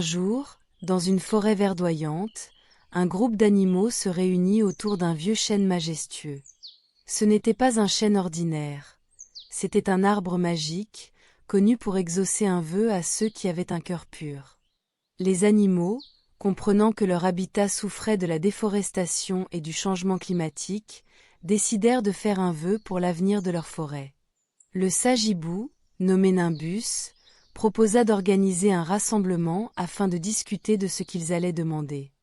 jour, dans une forêt verdoyante, un groupe d'animaux se réunit autour d'un vieux chêne majestueux. Ce n'était pas un chêne ordinaire. C'était un arbre magique, connu pour exaucer un vœu à ceux qui avaient un cœur pur. Les animaux, comprenant que leur habitat souffrait de la déforestation et du changement climatique, décidèrent de faire un vœu pour l'avenir de leur forêt. Le sage hibou, nommé Nimbus, proposa d'organiser un rassemblement afin de discuter de ce qu'ils allaient demander.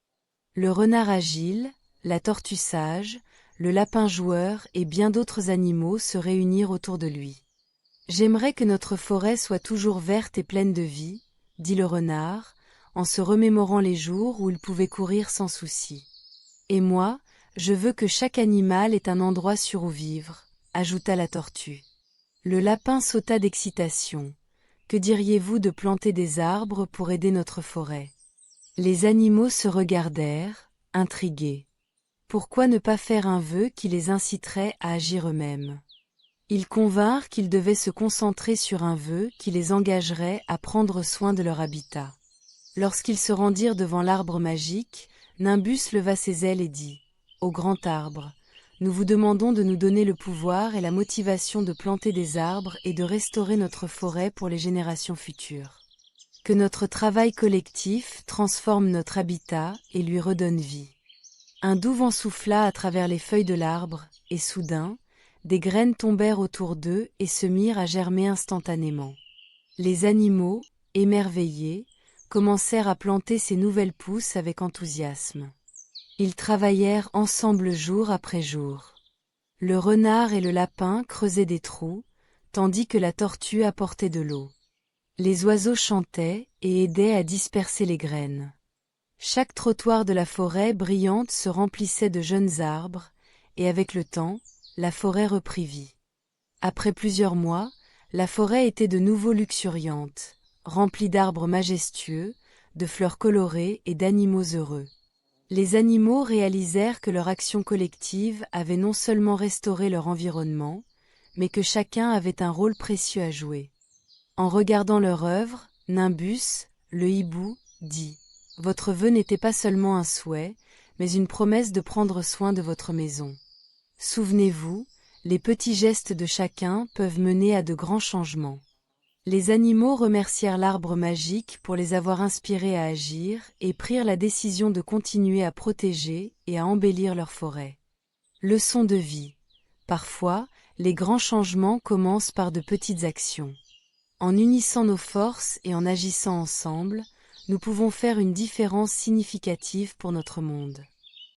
Le renard agile, la tortue sage, le lapin joueur et bien d'autres animaux se réunirent autour de lui. « J'aimerais que notre forêt soit toujours verte et pleine de vie, » dit le renard, en se remémorant les jours où il pouvait courir sans souci. « Et moi, je veux que chaque animal ait un endroit sûr où vivre, » ajouta la tortue. Le lapin sauta d'excitation. « Que diriez-vous de planter des arbres pour aider notre forêt ?» Les animaux se regardèrent, intrigués. Pourquoi ne pas faire un vœu qui les inciterait à agir eux-mêmes? Ils convinrent qu'ils devaient se concentrer sur un vœu qui les engagerait à prendre soin de leur habitat. Lorsqu'ils se rendirent devant l'arbre magique, Nimbus leva ses ailes et dit « Ô grand arbre, nous vous demandons de nous donner le pouvoir et la motivation de planter des arbres et de restaurer notre forêt pour les générations futures. Que notre travail collectif transforme notre habitat et lui redonne vie. » Un doux vent souffla à travers les feuilles de l'arbre, et soudain, des graines tombèrent autour d'eux et se mirent à germer instantanément. Les animaux, émerveillés, commencèrent à planter ces nouvelles pousses avec enthousiasme. Ils travaillèrent ensemble jour après jour. Le renard et le lapin creusaient des trous, tandis que la tortue apportait de l'eau. Les oiseaux chantaient et aidaient à disperser les graines. Chaque trottoir de la forêt brillante se remplissait de jeunes arbres, et avec le temps, la forêt reprit vie. Après plusieurs mois, la forêt était de nouveau luxuriante, remplie d'arbres majestueux, de fleurs colorées et d'animaux heureux. Les animaux réalisèrent que leur action collective avait non seulement restauré leur environnement, mais que chacun avait un rôle précieux à jouer. En regardant leur œuvre, Nimbus, le hibou, dit « Votre vœu n'était pas seulement un souhait, mais une promesse de prendre soin de votre maison. Souvenez-vous, les petits gestes de chacun peuvent mener à de grands changements. » Les animaux remercièrent l'arbre magique pour les avoir inspirés à agir et prirent la décision de continuer à protéger et à embellir leur forêt. Leçon de vie. Parfois, les grands changements commencent par de petites actions. En unissant nos forces et en agissant ensemble, nous pouvons faire une différence significative pour notre monde.